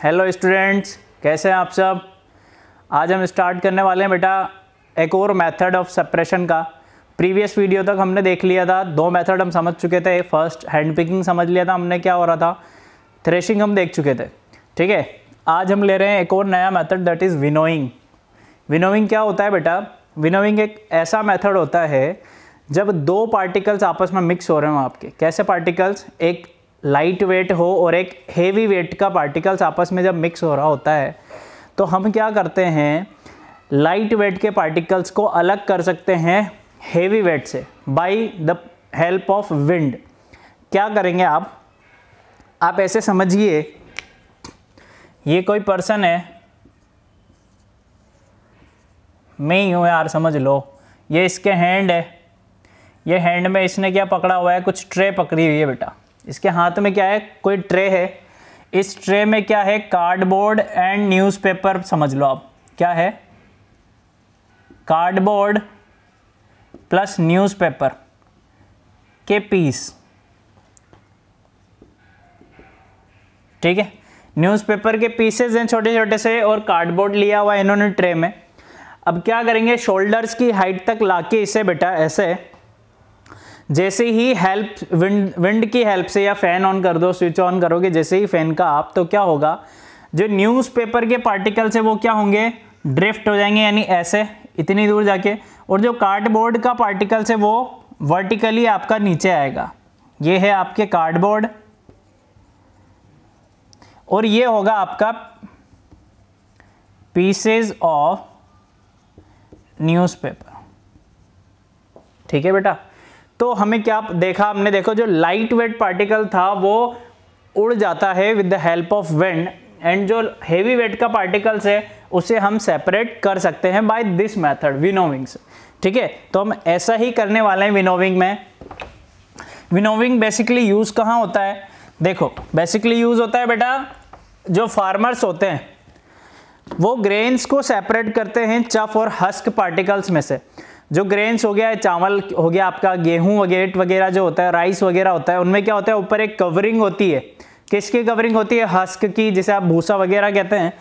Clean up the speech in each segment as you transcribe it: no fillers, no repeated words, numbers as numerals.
Hello students, कैसे हैं आप सब। आज हम स्टार्ट करने वाले हैं बेटा एक और मेथड ऑफ सेपरेशन का। प्रीवियस वीडियो तक हमने देख लिया था, दो मेथड हम समझ चुके थे। फर्स्ट हैंड पिकिंग समझ लिया था हमने क्या हो रहा था, थ्रेशिंग हम देख चुके थे। ठीक है, आज हम ले रहे हैं एक और नया method, that is winnowing. Winnowing क्या होता है बेटा? विनोइंग एक ऐसा मेथड होता है जब दो पार्टिकल्स आपस में मिक्स हो रहे हो आपके। कैसे पार्टिकल्स? एक लाइट वेट हो और एक हेवी वेट का पार्टिकल्स आपस में जब मिक्स हो रहा होता है तो हम क्या करते हैं, लाइट वेट के पार्टिकल्स को अलग कर सकते हैं हेवी वेट से by the help of wind. क्या करेंगे आप ऐसे समझिए, ये कोई पर्सन है, मैं ही हूँ यार, समझ लो। ये इसके हैंड है, ये हैंड में इसने क्या पकड़ा हुआ है, कुछ ट्रे पकड़ी हुई है बेटा। इसके हाथ में क्या है, कोई ट्रे है। इस ट्रे में क्या है, कार्डबोर्ड एंड न्यूज़पेपर समझ लो आप। क्या है? कार्डबोर्ड प्लस न्यूज़पेपर के पीस। ठीक है, न्यूज़पेपर के पीसेज हैं छोटे छोटे से और कार्डबोर्ड लिया हुआ है इन्होंने ट्रे में। अब क्या करेंगे, शोल्डर्स की हाइट तक लाके इसे बेटा ऐसे, जैसे ही विंड की हेल्प से, या फैन ऑन कर दो, स्विच ऑन करोगे जैसे ही फैन का आप, तो क्या होगा, जो न्यूज़पेपर के पार्टिकल्स है वो क्या होंगे, ड्रिफ्ट हो जाएंगे, यानी ऐसे इतनी दूर जाके। और जो कार्डबोर्ड का पार्टिकल्स है वो वर्टिकली आपका नीचे आएगा। ये है आपके कार्डबोर्ड और ये होगा आपका पीसेज ऑफ न्यूज़पेपर। ठीक है बेटा, तो हमें क्या देखा हमने, देखो जो लाइट वेट पार्टिकल था वो उड़ जाता है with the help of wind, and जो हेवी वेट का पार्टिकल्स है उसे हम सेपरेट कर सकते हैं बाय दिस मेथड, विनोविंग से। ठीक है, तो हम ऐसा ही करने वाले हैं विनोविंग में। विनोविंग बेसिकली यूज कहाँ होता है? देखो, बेसिकली यूज होता है बेटा, जो फार्मर्स होते हैं वो ग्रेन्स को सेपरेट करते हैं चफ और हस्क पार्टिकल्स में से। जो ग्रेन्स हो गया, चावल हो गया आपका, गेहूं वगैरह जो होता है, राइस वगैरह होता है, उनमें क्या होता है, ऊपर एक कवरिंग होती है। किसकी कवरिंग होती है? हस्क की, जिसे आप भूसा वगैरह कहते हैं।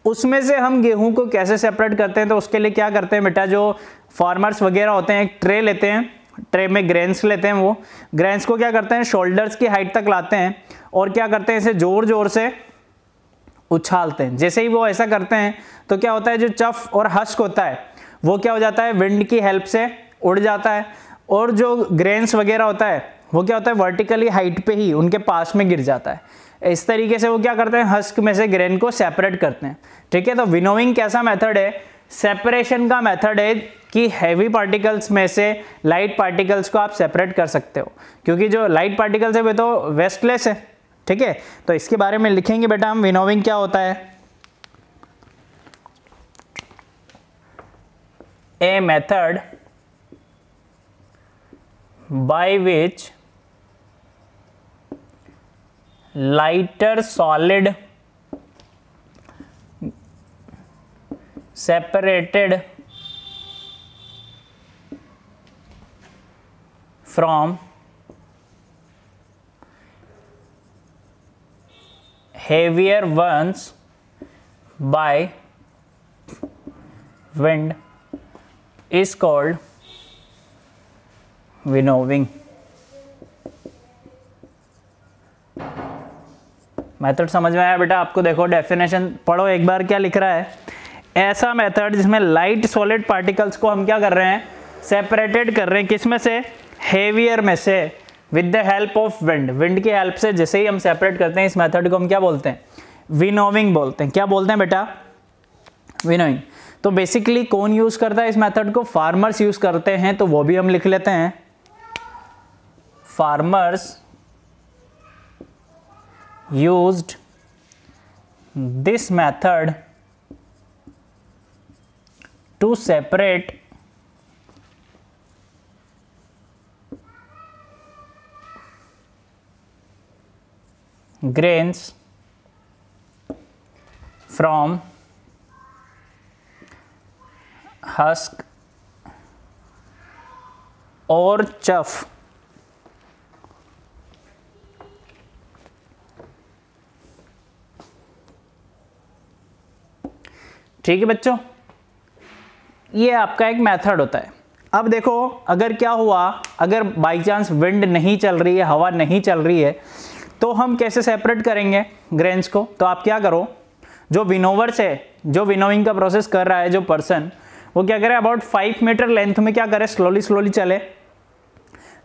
उसमें से हम गेहूं को कैसे सेपरेट करते हैं, तो उसके लिए क्या करते हैं बेटा, जो फार्मर्स वगैरह होते हैं एक ट्रे लेते हैं, ट्रे में ग्रेन्स लेते हैं, वो ग्रेन्स को क्या करते हैं, शोल्डर्स की हाइट तक लाते हैं और क्या करते हैं, इसे जोर जोर से उछालते हैं। जैसे ही वो ऐसा करते हैं तो क्या होता है, जो चफ और हस्क होता है वो क्या हो जाता है, विंड की हेल्प से उड़ जाता है, और जो ग्रेन्स वगैरह होता है वो क्या होता है, वर्टिकली हाइट पे ही उनके पास में गिर जाता है। इस तरीके से वो क्या करते हैं, हस्क में से ग्रेन को सेपरेट करते हैं। ठीक है, तो विनोविंग कैसा मेथड है? सेपरेशन का मेथड है कि हैवी पार्टिकल्स में से लाइट पार्टिकल्स को आप सेपरेट कर सकते हो, क्योंकि जो लाइट पार्टिकल्स है वे तो वेस्टलेस है। ठीक है, तो इसके बारे में लिखेंगे बेटा हम, विनोविंग क्या होता है। A method by which lighter solid separated from heavier ones by wind is called winnowing. Method समझ में आया बेटा आपको? देखो डेफिनेशन पढ़ो एक बार, क्या लिख रहा है, ऐसा मेथड जिसमें लाइट सॉलिड पार्टिकल्स को हम क्या कर रहे हैं, सेपरेटेड कर रहे हैं। किसमें से? हेवियर में से, with the help of wind. Wind की हेल्प से जैसे ही हम सेपरेट करते हैं, इस मेथड को हम क्या बोलते हैं, विनोविंग बोलते हैं। क्या बोलते हैं बेटा? विनोविंग। तो बेसिकली कौन यूज करता है इस मेथड को? फार्मर्स यूज करते हैं, तो वो भी हम लिख लेते हैं, farmers used this method to separate grains from husk or chaff ठीक है बच्चों, ये आपका एक मेथड होता है। अब देखो अगर क्या हुआ, अगर बाई चांस विंड नहीं चल रही है, हवा नहीं चल रही है, तो हम कैसे सेपरेट करेंगे ग्रेन्स को? तो आप क्या करो, जो विनोवर से, जो विनोइंग का प्रोसेस कर रहा है जो पर्सन, वो क्या करे, अबाउट 5 मीटर लेंथ में क्या करे, स्लोली चले।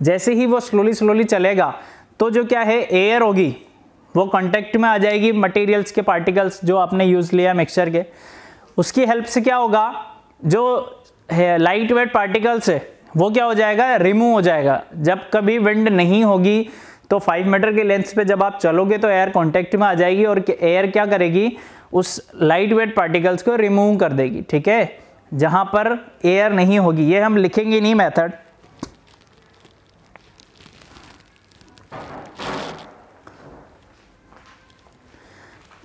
जैसे ही वो स्लोली चलेगा तो जो क्या है, एयर होगी वो कांटेक्ट में आ जाएगी मटेरियल्स के पार्टिकल्स जो आपने यूज़ लिया मिक्सचर के, उसकी हेल्प से क्या होगा, जो है लाइट वेट पार्टिकल्स है वो क्या हो जाएगा, रिमूव हो जाएगा। जब कभी विंड नहीं होगी तो 5 मीटर के लेंथ पे जब आप चलोगे तो एयर कांटेक्ट में आ जाएगी और एयर क्या करेगी, उस लाइट वेट पार्टिकल्स को रिमूव कर देगी। ठीक है, जहां पर एयर नहीं होगी, ये हम लिखेंगे नहीं मेथड,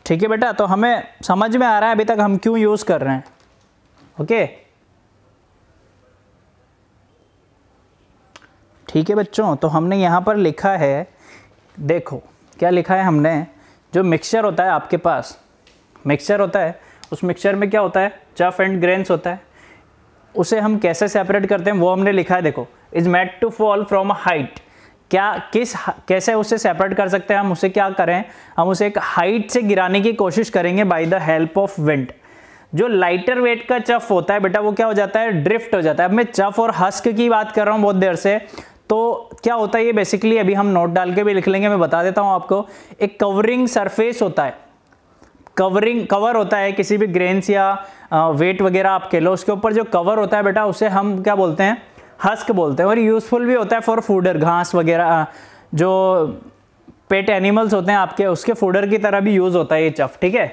ठीक है बेटा। तो हमें समझ में आ रहा है अभी तक हम क्यों यूज कर रहे हैं। ओके, ठीक है बच्चों, तो हमने यहाँ पर लिखा है, देखो क्या लिखा है हमने, जो मिक्सचर होता है आपके पास, मिक्सचर होता है, उस मिक्सचर में क्या होता है, चफ एंड ग्रेन्स होता है, उसे हम कैसे सेपरेट करते हैं वो हमने लिखा है। देखो, is made to fall from a height, कैसे उसे सेपरेट कर सकते हैं हम, उसे क्या करें, हम उसे एक हाइट से गिराने की कोशिश करेंगे by the help of wind. जो लाइटर वेट का चफ होता है बेटा वो क्या हो जाता है, ड्रिफ्ट हो जाता है। अब मैं चफ और हस्क की बात कर रहा हूँ बहुत देर से, तो क्या होता है ये बेसिकली, अभी हम नोट डाल के भी लिख लेंगे, मैं बता देता हूँ आपको। एक कवरिंग सरफेस होता है, कवर होता है किसी भी ग्रेन्स या वेट वगैरह आप कह लो, उसके ऊपर जो कवर होता है बेटा उसे हम क्या बोलते हैं, हस्क बोलते हैं। और यूजफुल भी होता है फॉर फूडर, घास वगैरह जो पेट एनिमल्स होते हैं आपके, उसके फूडर की तरह भी यूज होता है ये चफ। ठीक है,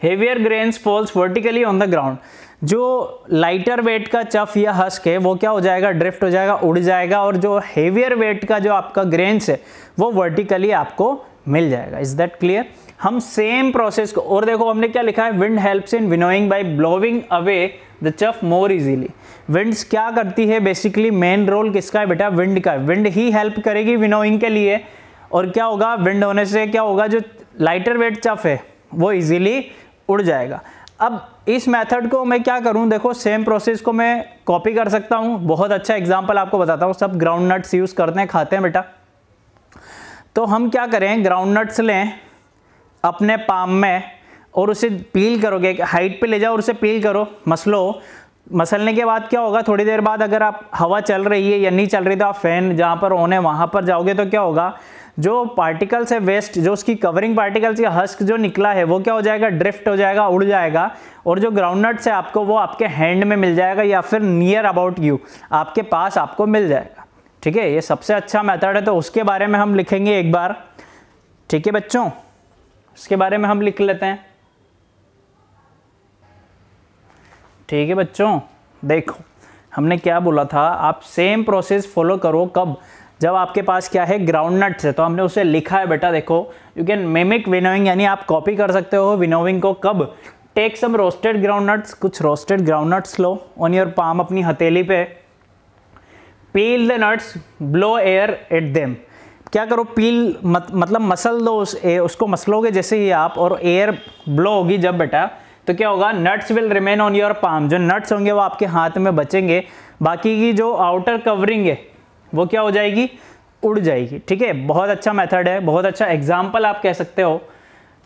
heavier grains falls vertically on the ground, जो लाइटर वेट का चफ या हस्क है वो क्या हो जाएगा, ड्रिफ्ट हो जाएगा, उड़ जाएगा, और जो हेवियर वेट का जो आपका ग्रेन्स है वो वर्टिकली आपको मिल जाएगा। Is that clear? हम सेम प्रोसेस को, और देखो हमने क्या लिखा है, wind helps in winnowing by blowing away the chaff more easily. Winds क्या करती है बेसिकली, मेन रोल किसका है बेटा, विंड का। विंड ही हेल्प करेगी विनोइंग के लिए, और क्या होगा, विंड होने से क्या होगा, जो लाइटर वेट चफ है वो इजीली उड़ जाएगा। अब इस मेथड को मैं क्या करूं, देखो सेम प्रोसेस को मैं कॉपी कर सकता हूं। बहुत अच्छा एग्जांपल आपको बताता हूं, सब ग्राउंड नट्स यूज करते हैं, खाते हैं बेटा। तो हम क्या करें, ग्राउंड नट्स लें अपने पाम में और उसे पील करोगे, हाइट पे ले जाओ और उसे पील करो, मसलो। मसलने के बाद क्या होगा, थोड़ी देर बाद अगर आप हवा चल रही है या नहीं चल रही तो आप फैन जहाँ पर ऑन है वहाँ पर जाओगे तो क्या होगा, जो पार्टिकल्स है वेस्ट, जो उसकी कवरिंग पार्टिकल्स या हस्क जो निकला है वो क्या हो जाएगा, ड्रिफ्ट हो जाएगा, उड़ जाएगा, और जो ग्राउंड नट्स है आपको वो आपके हैंड में मिल जाएगा या फिर नियर अबाउट यू, आपके पास आपको मिल जाएगा। ठीक है, ये सबसे अच्छा मेथड है, तो उसके बारे में हम लिखेंगे एक बार। ठीक है बच्चों, उसके बारे में हम लिख लेते हैं। ठीक है बच्चों, देखो हमने क्या बोला था, आप सेम प्रोसेस फॉलो करो, कब, जब आपके पास क्या है, ग्राउंड नट्स है, तो हमने उसे लिखा है बेटा, देखो यू कैन मिमिक विनोइंग, यानी आप कॉपी कर सकते हो विनोइंग को। कब, take some roasted ground nuts, कुछ रोस्टेड ग्राउंड नट्स लो ऑन योर पाम, अपनी हथेली पे, peel the nuts, blow air at them. क्या करो, पील मतलब मसल दो उसको मसलोगे जैसे ही आप, और एयर ब्लो होगी जब बेटा, तो क्या होगा, nuts will remain on your palm, जो नट्स होंगे वो आपके हाथ में बचेंगे, बाकी की जो आउटर कवरिंग है वो क्या हो जाएगी, उड़ जाएगी। ठीक है, बहुत अच्छा मेथड है, बहुत अच्छा एग्जाम्पल आप कह सकते हो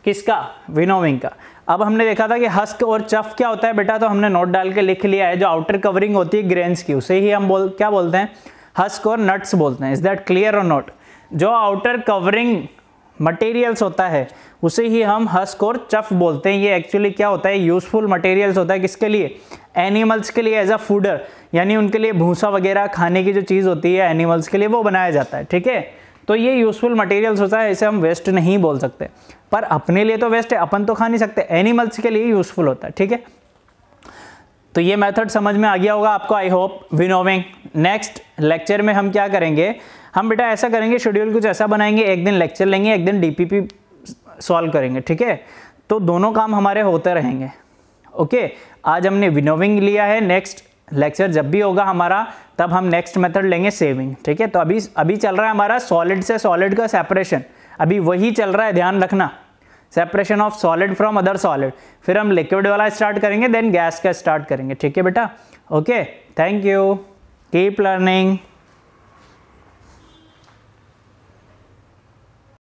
किसका, विनोविंग का। अब हमने देखा था कि हस्क और चफ क्या होता है बेटा, तो हमने नोट डाल के लिख लिया है, जो आउटर कवरिंग होती है ग्रेन्स की उसे ही हम क्या बोलते हैं, हस्क और नट्स बोलते हैं। इज दैट क्लियर और नॉट? जो आउटर कवरिंग मटेरियल्स होता है उसे ही हम हस्क और चफ बोलते हैं। ये एक्चुअली क्या होता है, यूजफुल मटेरियल्स होता है, किसके लिए, एनिमल्स के लिए, एज अ फूडर, यानी उनके लिए भूसा वगैरह खाने की जो चीज़ होती है एनिमल्स के लिए वो बनाया जाता है। ठीक है, तो ये यूजफुल मटेरियल्स होता है, इसे हम वेस्ट नहीं बोल सकते, पर अपने लिए तो वेस्ट है, अपन तो खा नहीं सकते, एनिमल्स के लिए यूजफुल होता है। ठीक है, तो ये मेथड समझ में आ गया होगा आपको, I hope, winnowing. Next lecture में हम क्या करेंगे, हम बेटा ऐसा करेंगे, शेड्यूल कुछ ऐसा बनाएंगे, एक दिन लेक्चर लेंगे, एक दिन डीपीपी सॉल्व करेंगे। ठीक है, तो दोनों काम हमारे होते रहेंगे। ओके, आज हमने विनोविंग लिया है, नेक्स्ट लेक्चर जब भी होगा हमारा तब हम नेक्स्ट मेथड लेंगे सेविंग। ठीक है, तो अभी चल रहा है हमारा सॉलिड से सॉलिड का सेपरेशन, अभी वही चल रहा है, ध्यान रखना। Separation of solid from other solid, फिर हम लिक्विड वाला स्टार्ट करेंगे, देन गैस का स्टार्ट करेंगे। ठीक है बेटा, okay, thank you, keep learning.